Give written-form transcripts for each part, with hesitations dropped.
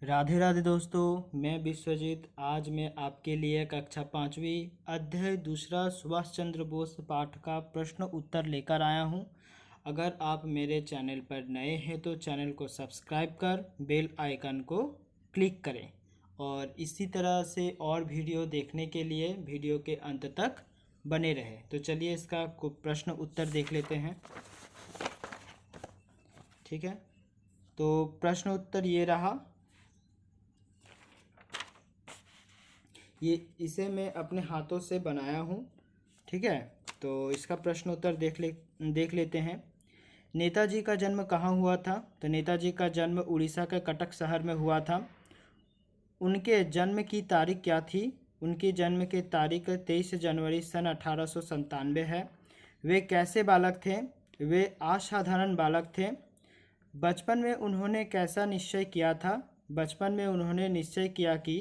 राधे राधे दोस्तों, मैं विश्वजीत। आज मैं आपके लिए कक्षा पाँचवीं अध्याय दूसरा सुभाष चंद्र बोस पाठ का प्रश्न उत्तर लेकर आया हूं। अगर आप मेरे चैनल पर नए हैं तो चैनल को सब्सक्राइब कर बेल आइकन को क्लिक करें और इसी तरह से और वीडियो देखने के लिए वीडियो के अंत तक बने रहें। तो चलिए इसका प्रश्न उत्तर देख लेते हैं। ठीक है, तो प्रश्न उत्तर ये रहा। इसे मैं अपने हाथों से बनाया हूँ। ठीक है, तो इसका प्रश्न उत्तर देख लेते हैं। नेताजी का जन्म कहाँ हुआ था? तो नेताजी का जन्म उड़ीसा के कटक शहर में हुआ था। उनके जन्म की तारीख क्या थी? उनकी जन्म की तारीख 23 जनवरी सन 1897 है। वे कैसे बालक थे? वे असाधारण बालक थे। बचपन में उन्होंने कैसा निश्चय किया था? बचपन में उन्होंने निश्चय किया कि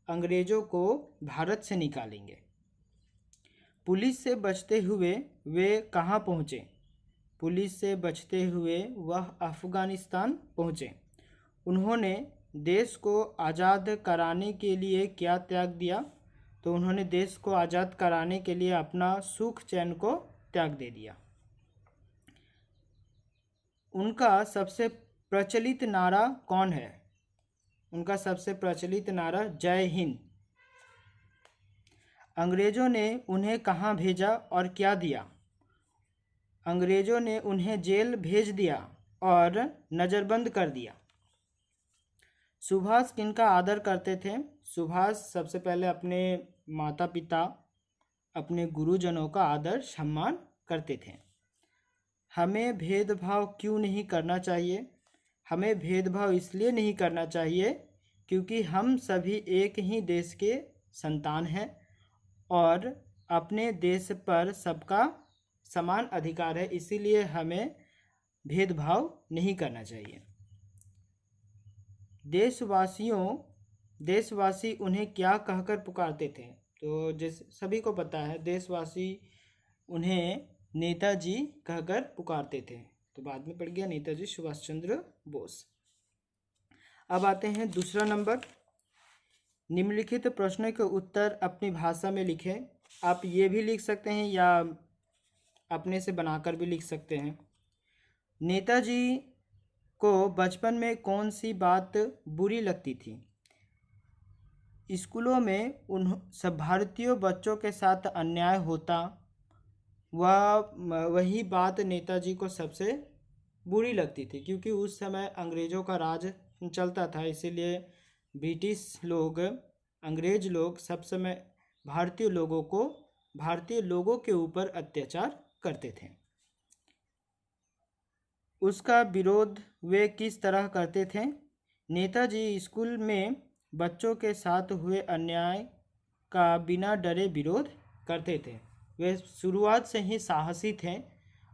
अंग्रेज़ों को भारत से निकालेंगे। पुलिस से बचते हुए वे कहाँ पहुँचे? पुलिस से बचते हुए वह अफ़गानिस्तान पहुँचे। उन्होंने देश को आज़ाद कराने के लिए क्या त्याग दिया? तो उन्होंने देश को आज़ाद कराने के लिए अपना सुख चैन को त्याग दे दिया। उनका सबसे प्रचलित नारा कौन है? उनका सबसे प्रचलित नारा जय हिंद। अंग्रेज़ों ने उन्हें कहाँ भेजा और क्या दिया? अंग्रेज़ों ने उन्हें जेल भेज दिया और नज़रबंद कर दिया। सुभाष किनका आदर करते थे? सुभाष सबसे पहले अपने माता पिता, अपने गुरुजनों का आदर सम्मान करते थे। हमें भेदभाव क्यों नहीं करना चाहिए? हमें भेदभाव इसलिए नहीं करना चाहिए क्योंकि हम सभी एक ही देश के संतान हैं और अपने देश पर सबका समान अधिकार है, इसीलिए हमें भेदभाव नहीं करना चाहिए। देशवासी उन्हें क्या कहकर पुकारते थे? तो जैसे सभी को पता है, देशवासी उन्हें नेताजी कहकर पुकारते थे। तो बाद में पड़ गया नेताजी सुभाष चंद्र बोस। अब आते हैं दूसरा नंबर। निम्नलिखित प्रश्नों के उत्तर अपनी भाषा में लिखें। आप ये भी लिख सकते हैं या अपने से बनाकर भी लिख सकते हैं। नेताजी को बचपन में कौन सी बात बुरी लगती थी? स्कूलों में सब भारतीय बच्चों के साथ अन्याय होता, वही बात नेताजी को सबसे बुरी लगती थी, क्योंकि उस समय अंग्रेज़ों का राज चलता था। इसीलिए ब्रिटिश लोग, अंग्रेज लोग सब समय भारतीय लोगों के ऊपर अत्याचार करते थे। उसका विरोध वे किस तरह करते थे? नेताजी स्कूल में बच्चों के साथ हुए अन्याय का बिना डरे विरोध करते थे। वे शुरुआत से ही साहसी थे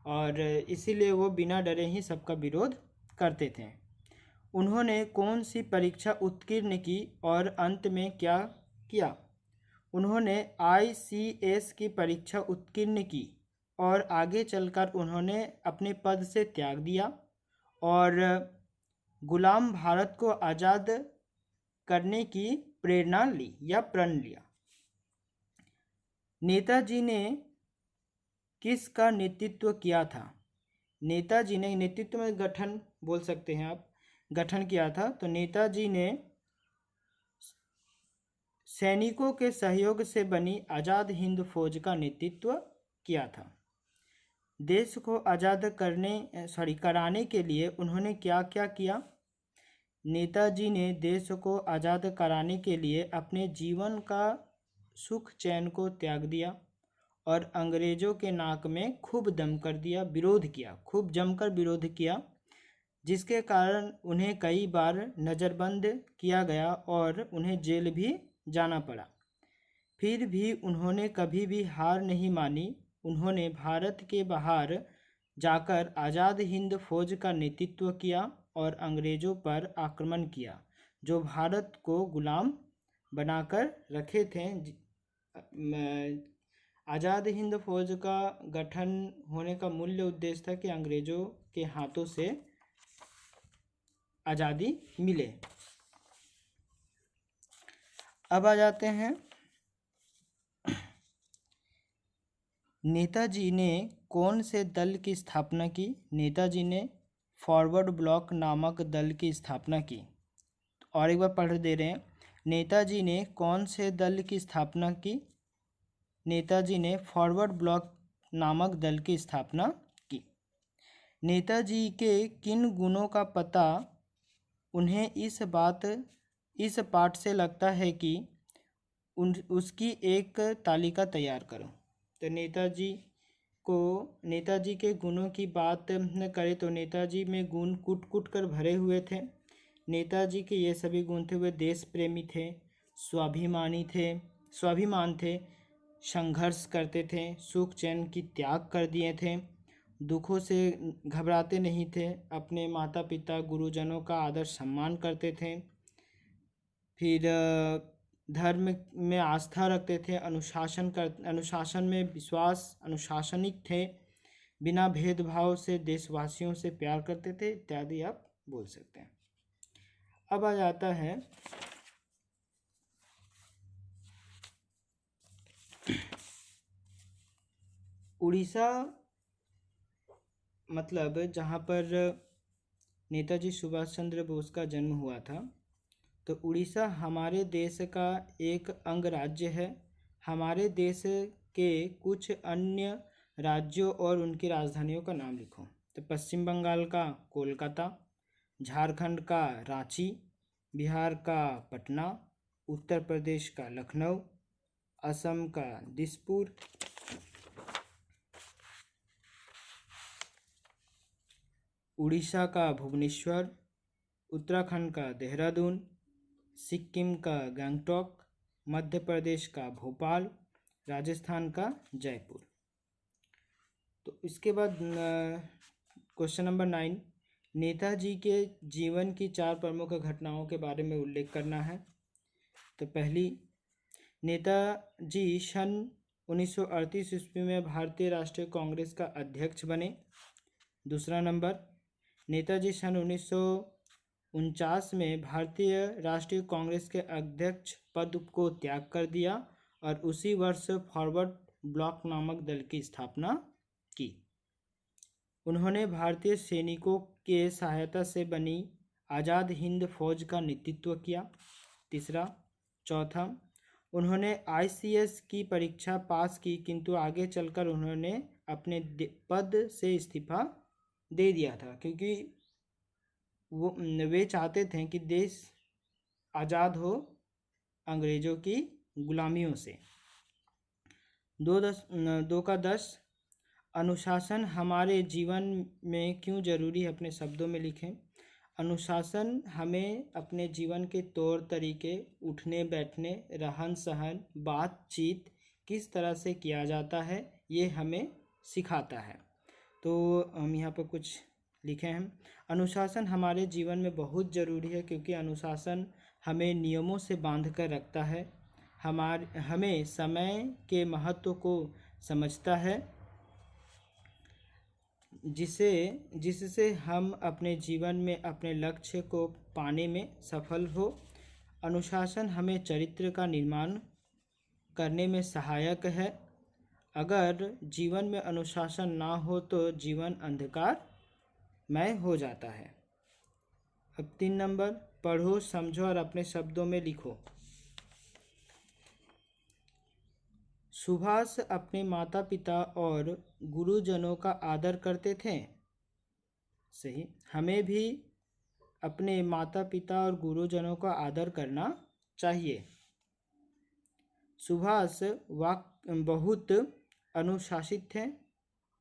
और इसीलिए वो बिना डरे ही सबका विरोध करते थे। उन्होंने कौन सी परीक्षा उत्तीर्ण की और अंत में क्या किया? उन्होंने ICS की परीक्षा उत्तीर्ण की और आगे चलकर उन्होंने अपने पद से त्याग दिया और गुलाम भारत को आज़ाद करने की प्रेरणा ली या प्रण लिया। नेताजी ने किसका नेतृत्व किया था? नेताजी ने नेतृत्व में गठन बोल सकते हैं आप, गठन किया था। तो नेताजी ने सैनिकों के सहयोग से बनी आज़ाद हिंद फौज का नेतृत्व किया था। देश को आज़ाद कराने के लिए उन्होंने क्या क्या किया? नेताजी ने देश को आज़ाद कराने के लिए अपने जीवन का सुख चैन को त्याग दिया और अंग्रेज़ों के नाक में खूब दम कर दिया, विरोध किया, खूब जमकर विरोध किया, जिसके कारण उन्हें कई बार नज़रबंद किया गया और उन्हें जेल भी जाना पड़ा। फिर भी उन्होंने कभी भी हार नहीं मानी। उन्होंने भारत के बाहर जाकर आज़ाद हिंद फौज का नेतृत्व किया और अंग्रेज़ों पर आक्रमण किया, जो भारत को गुलाम बनाकर रखे थे। आज़ाद हिंद फौज का गठन होने का मूल्य उद्देश्य था कि अंग्रेज़ों के हाथों से आज़ादी मिले। अब आ जाते हैं, नेताजी ने कौन से दल की स्थापना की? नेताजी ने फॉरवर्ड ब्लॉक नामक दल की स्थापना की। और एक बार पढ़ दे रहे हैं, नेताजी ने कौन से दल की स्थापना की? नेताजी ने फॉरवर्ड ब्लॉक नामक दल की स्थापना की। नेताजी के किन गुणों का पता उन्हें इस पाठ से लगता है कि उसकी एक तालिका तैयार करो? तो नेताजी के गुणों की बात न करें तो नेताजी में गुण कूट कूट कर भरे हुए थे। नेताजी के ये सभी गुण थे, वे देश प्रेमी थे, स्वाभिमान थे, संघर्ष करते थे, सुख चैन की त्याग कर दिए थे, दुखों से घबराते नहीं थे, अपने माता पिता गुरुजनों का आदर सम्मान करते थे, फिर धर्म में आस्था रखते थे, अनुशासन में अनुशासनिक थे, बिना भेदभाव से देशवासियों से प्यार करते थे, इत्यादि आप बोल सकते हैं। अब आ जाता है उड़ीसा, मतलब जहाँ पर नेताजी सुभाष चंद्र बोस का जन्म हुआ था। तो उड़ीसा हमारे देश का एक अंग राज्य है। हमारे देश के कुछ अन्य राज्यों और उनकी राजधानियों का नाम लिखो। तो पश्चिम बंगाल का कोलकाता, झारखंड का रांची, बिहार का पटना, उत्तर प्रदेश का लखनऊ, असम का दिसपुर, उड़ीसा का भुवनेश्वर, उत्तराखंड का देहरादून, सिक्किम का गंगटोक, मध्य प्रदेश का भोपाल, राजस्थान का जयपुर। तो इसके बाद क्वेश्चन नंबर 9, नेताजी के जीवन की 4 प्रमुख घटनाओं के बारे में उल्लेख करना है। तो पहली, नेताजी सन 1938 ईस्वी में भारतीय राष्ट्रीय कांग्रेस का अध्यक्ष बने। दूसरा नंबर, नेताजी सन 1949 में भारतीय राष्ट्रीय कांग्रेस के अध्यक्ष पद को त्याग कर दिया और उसी वर्ष फॉरवर्ड ब्लॉक नामक दल की स्थापना की। उन्होंने भारतीय सैनिकों के सहायता से बनी आज़ाद हिंद फौज का नेतृत्व किया। तीसरा, चौथा, उन्होंने ICS की परीक्षा पास की, किंतु आगे चलकर उन्होंने अपने पद से इस्तीफा दे दिया था, क्योंकि वे चाहते थे कि देश आज़ाद हो अंग्रेज़ों की गुलामियों से। 2 का 10, अनुशासन हमारे जीवन में क्यों जरूरी है, अपने शब्दों में लिखें। अनुशासन हमें अपने जीवन के तौर तरीके, उठने बैठने, रहन सहन, बातचीत किस तरह से किया जाता है, ये हमें सिखाता है। तो हम यहाँ पर कुछ लिखे हैं। अनुशासन हमारे जीवन में बहुत ज़रूरी है, क्योंकि अनुशासन हमें नियमों से बांध कर रखता है, हमें समय के महत्व को समझता है, जिससे हम अपने जीवन में अपने लक्ष्य को पाने में सफल हो। अनुशासन हमें चरित्र का निर्माण करने में सहायक है। अगर जीवन में अनुशासन ना हो तो जीवन अंधकारमय हो जाता है। अब 3 नंबर, पढ़ो, समझो और अपने शब्दों में लिखो। सुभाष अपने माता पिता और गुरुजनों का आदर करते थे। सही। हमें भी अपने माता पिता और गुरुजनों का आदर करना चाहिए। सुभाष बहुत अनुशासित थे।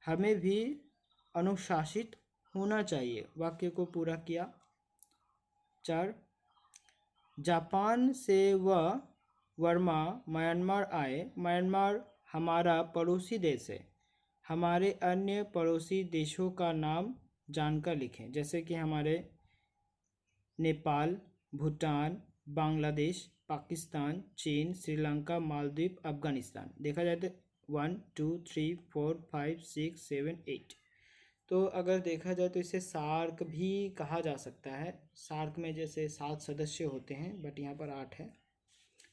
हमें भी अनुशासित होना चाहिए। वाक्य को पूरा किया। 4, जापान से वह वर्मा म्यांमार आए। म्यांमार हमारा पड़ोसी देश है। हमारे अन्य पड़ोसी देशों का नाम जानकर लिखें, जैसे कि हमारे नेपाल, भूटान, बांग्लादेश, पाकिस्तान, चीन, श्रीलंका, मालदीव, अफगानिस्तान। देखा जाए तो 1 2 3 4 5 6 7 8। तो अगर देखा जाए तो इसे सार्क भी कहा जा सकता है। सार्क में जैसे 7 सदस्य होते हैं, बट यहाँ पर 8 है।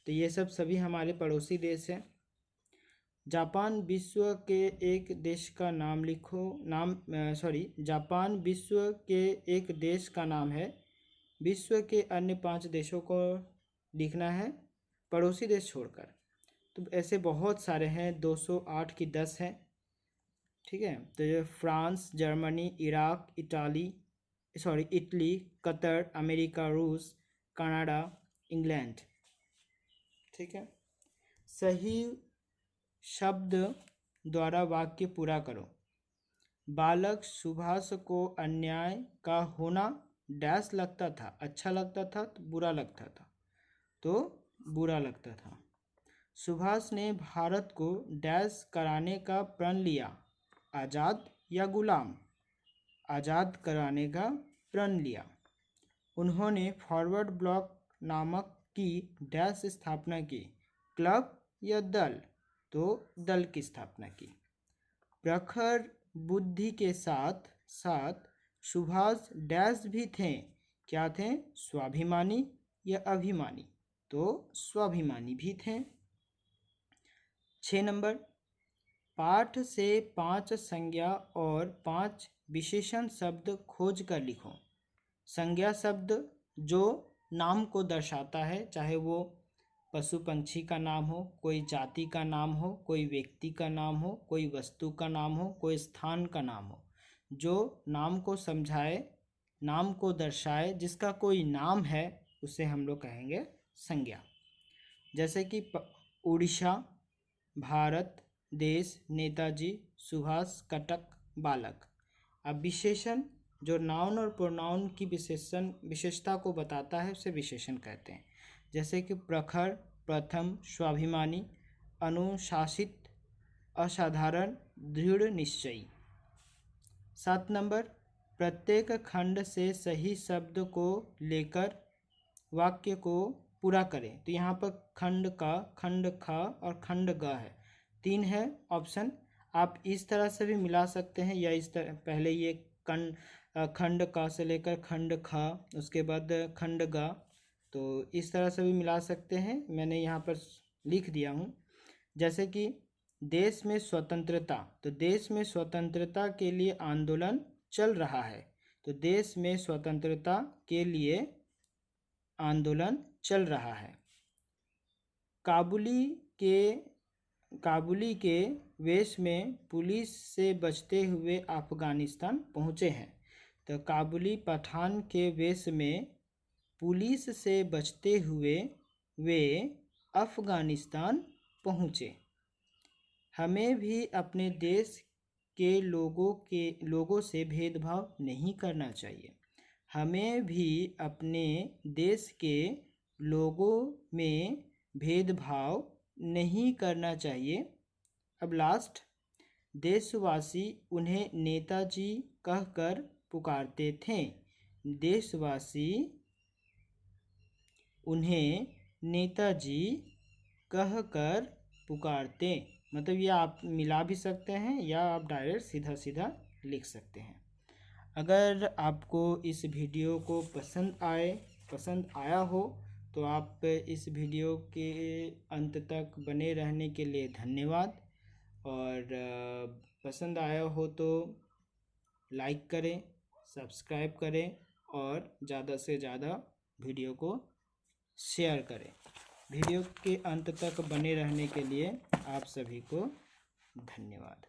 तो ये सब सभी हमारे पड़ोसी देश हैं। जापान विश्व के एक देश का नाम लिखो। जापान विश्व के एक देश का नाम है। विश्व के अन्य 5 देशों को लिखना है, पड़ोसी देश छोड़कर। तो ऐसे बहुत सारे हैं, 208 की 10 हैं। ठीक है, तो ये France, Germany, Iraq, Italy, Qatar, America, रूस, कनाडा, इंग्लैंड। ठीक है, सही शब्द द्वारा वाक्य पूरा करो। बालक सुभाष को अन्याय का होना डैश लगता था, अच्छा लगता था तो बुरा लगता था, तो बुरा लगता था। सुभाष ने भारत को डैश कराने का प्रण लिया, आज़ाद या गुलाम? आज़ाद कराने का प्रण लिया। उन्होंने फॉरवर्ड ब्लॉक नामक की डैश स्थापना की, क्लब या दल? तो दल की स्थापना की। प्रखर बुद्धि के साथ साथ सुभाष डैश भी थे, क्या थे? स्वाभिमानी या अभिमानी? तो स्वाभिमानी भी थे। 6 नंबर, पाठ से 5 संज्ञा और 5 विशेषण शब्द खोज कर लिखो। संज्ञा शब्द जो नाम को दर्शाता है, चाहे वो पशु पंछी का नाम हो, कोई जाति का नाम हो, कोई व्यक्ति का नाम हो, कोई वस्तु का नाम हो, कोई स्थान का नाम हो, जो नाम को समझाए, नाम को दर्शाए, जिसका कोई नाम है, उसे हम लोग कहेंगे संज्ञा। जैसे कि उड़ीसा, भारत, देश, नेताजी, सुभाष, कटक, बालक। अब विशेषण जो नाउन और प्रोनाउन की विशेषता को बताता है उसे विशेषण कहते हैं। जैसे कि प्रखर, प्रथम, स्वाभिमानी, अनुशासित, असाधारण, दृढ़ निश्चयी। 7 नंबर, प्रत्येक खंड से सही शब्द को लेकर वाक्य को पूरा करें। तो यहाँ पर खंड का, खंड खा और खंड ग है, 3 है ऑप्शन। आप इस तरह से भी मिला सकते हैं या इस तरह, पहले ये खंड का से लेकर खंड खा, उसके बाद खंड गा, तो इस तरह से भी मिला सकते हैं। मैंने यहाँ पर लिख दिया हूँ। जैसे कि देश में स्वतंत्रता, तो देश में स्वतंत्रता के लिए आंदोलन चल रहा है, तो देश में स्वतंत्रता के लिए आंदोलन चल रहा है। काबुली के वेश में पुलिस से बचते हुए अफगानिस्तान पहुँचे हैं, तो काबुली पठान के वेश में पुलिस से बचते हुए वे अफगानिस्तान पहुँचे। हमें भी अपने देश के लोगों से भेदभाव नहीं करना चाहिए। हमें भी अपने देश के लोगों में भेदभाव नहीं करना चाहिए। अब लास्ट, देशवासी उन्हें नेताजी कहकर पुकारते थे। देशवासी उन्हें नेताजी कहकर पुकारते, मतलब ये आप मिला भी सकते हैं या आप डायरेक्ट सीधा सीधा लिख सकते हैं। अगर आपको इस वीडियो को पसंद आया हो तो आप इस वीडियो के अंत तक बने रहने के लिए धन्यवाद। और पसंद आया हो तो लाइक करें, सब्सक्राइब करें और ज़्यादा से ज़्यादा वीडियो को शेयर करें। वीडियो के अंत तक बने रहने के लिए आप सभी को धन्यवाद।